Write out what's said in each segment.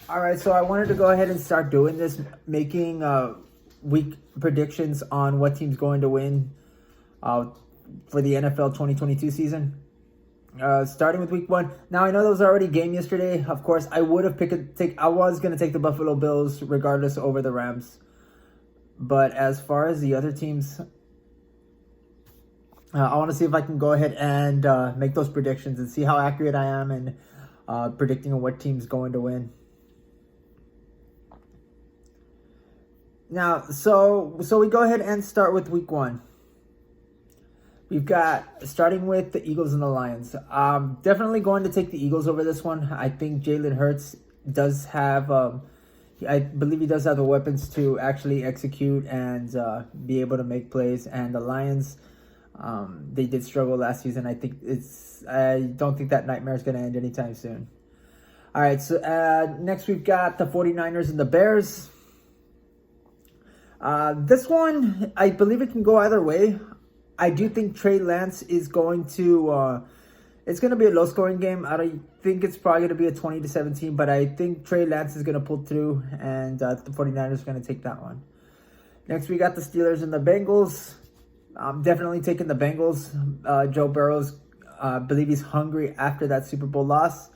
All right, so I wanted to go ahead and start doing this, making week predictions on what team's going to win uh, for the NFL 2022 season. Starting with week one. Now I know there was already a game yesterday. Of course, I would have I was gonna take the Buffalo Bills regardless over the Rams. But as far as the other teams, I want to see if I can go ahead and make those predictions and see how accurate I am in predicting what team's going to win. Now, so we go ahead and start with week one. We've got starting with the Eagles and the Lions. Definitely going to take the Eagles over this one. I think Jalen Hurts does have, I believe he does have the weapons to actually execute and be able to make plays. And the Lions, they did struggle last season. I don't think that nightmare is going to end anytime soon. All right, so next we've got the 49ers and the Bears. This one, I believe it can go either way. I do think Trey Lance is going to, it's going to be a low scoring game. I don't think it's probably going to be a 20-17, but I think Trey Lance is going to pull through and the 49ers are going to take that one. Next, we got the Steelers and the Bengals. I'm definitely taking the Bengals. Joe Burrow's, I believe he's hungry after that Super Bowl loss.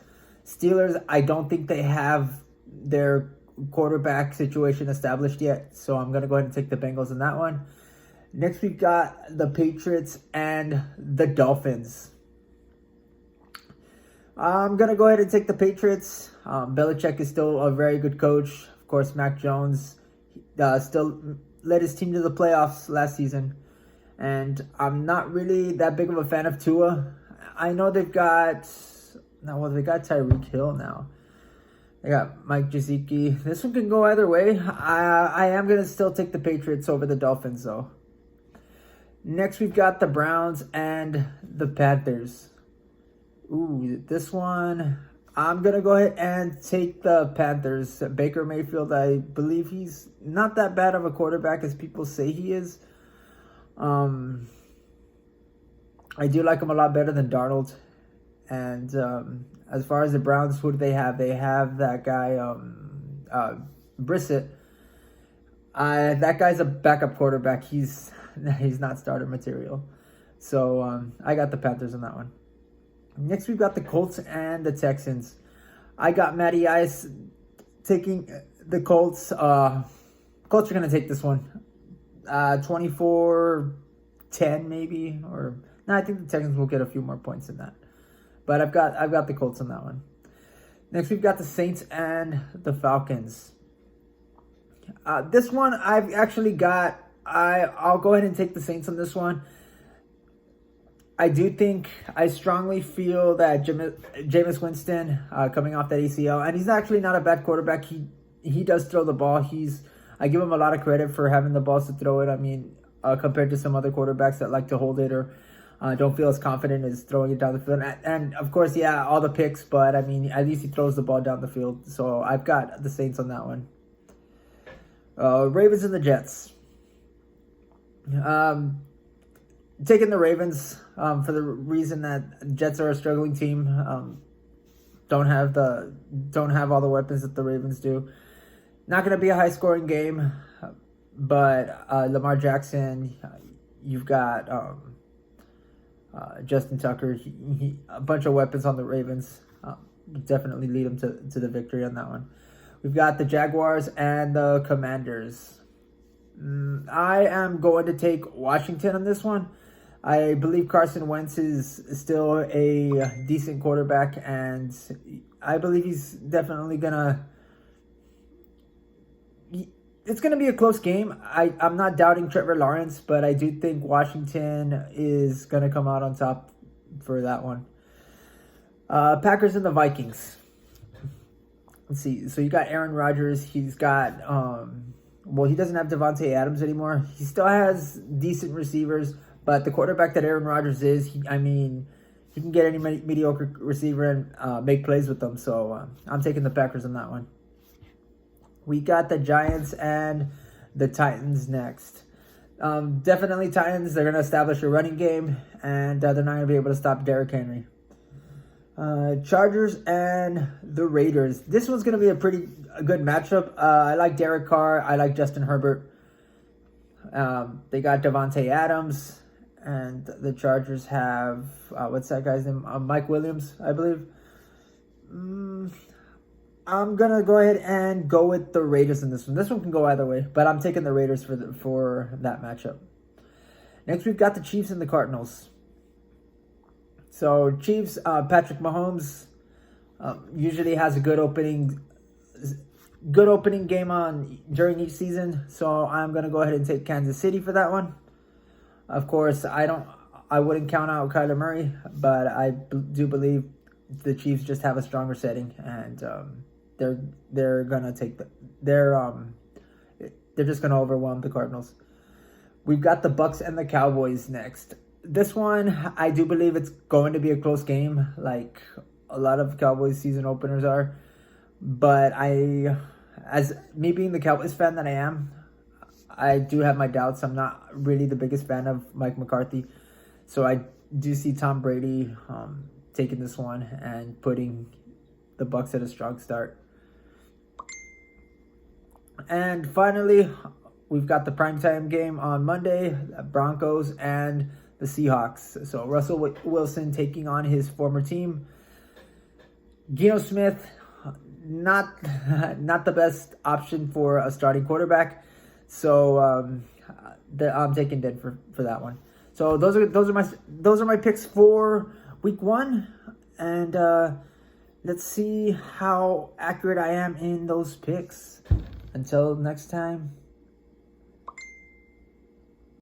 Steelers, I don't think they have their quarterback situation established yet, so I'm going to go ahead and take the Bengals in that one. Next, we've got the Patriots and the Dolphins. I'm going to go ahead and take the Patriots. Belichick is still a very good coach. Of course, Mac Jones still led his team to the playoffs last season. And I'm not really that big of a fan of Tua. I know they got Tyreek Hill now. They got Mike Gesicki. This one can go either way. I am going to still take the Patriots over the Dolphins, though. Next, we've got the Browns and the Panthers. Ooh, this one, I'm going to go ahead and take the Panthers. Baker Mayfield, I believe he's not that bad of a quarterback as people say he is. I do like him a lot better than Darnold. And as far as the Browns, who do they have? They have that guy, Brissett. That guy's a backup quarterback. He's not starter material. So I got the Panthers on that one. Next, we've got the Colts and the Texans. I got Matty Ice taking the Colts. Colts are going to take this one. 24-10 maybe. No, I think the Texans will get a few more points than that. But I've got the Colts on that one. Next, we've got the Saints and the Falcons. This one, I've actually got... I'll go ahead and take the Saints on this one. I strongly feel that Jameis Winston coming off that ACL, and he's actually not a bad quarterback. He does throw the ball. I give him a lot of credit for having the balls to throw it. I mean, compared to some other quarterbacks that like to hold it or don't feel as confident as throwing it down the field. And of course, yeah, all the picks, but I mean, at least he throws the ball down the field. So I've got the Saints on that one. Ravens and the Jets. Taking the Ravens for the reason that Jets are a struggling team. Don't have all the weapons that the Ravens do. Not going to be a high scoring game, but Lamar Jackson, you've got Justin Tucker, a bunch of weapons on the Ravens. Definitely lead them to the victory on that one. We've got the Jaguars and the Commanders. I am going to take Washington on this one. I believe Carson Wentz is still a decent quarterback, and I believe he's definitely gonna... It's going to be a close game. I'm not doubting Trevor Lawrence, but I do think Washington is going to come out on top for that one. Packers and the Vikings. Let's see. So you got Aaron Rodgers. He's got... he doesn't have Devontae Adams anymore. He still has decent receivers, but the quarterback that Aaron Rodgers is, he can get any mediocre receiver and make plays with them. So I'm taking the Packers on that one. We got the Giants and the Titans next. Definitely Titans. They're going to establish a running game, and they're not going to be able to stop Derrick Henry. Chargers and the Raiders. This one's going to be a pretty good matchup. I like Derek Carr. I like Justin Herbert. They got Devontae Adams. And the Chargers have, what's that guy's name? Mike Williams, I believe. I'm going to go ahead and go with the Raiders in this one. This one can go either way, but I'm taking the Raiders for that matchup. Next, we've got the Chiefs and the Cardinals. So, Chiefs, Patrick Mahomes usually has a good opening game on during each season. So, I'm going to go ahead and take Kansas City for that one. Of course, I wouldn't count out Kyler Murray, but I do believe the Chiefs just have a stronger setting, and they're gonna take they're just gonna overwhelm the Cardinals. We've got the Bucks and the Cowboys next. This one, I do believe it's going to be a close game, like a lot of Cowboys season openers are. But as me being the Cowboys fan that I am, I do have my doubts. I'm not really the biggest fan of Mike McCarthy. So I do see Tom Brady taking this one and putting the Bucks at a strong start. And finally, we've got the primetime game on Monday, Broncos and the Seahawks. So Russell Wilson taking on his former team. Geno Smith, not the best option for a starting quarterback. So I'm taking Denver for that one. So those are my picks for week 1, and let's see how accurate I am in those picks. Until next time.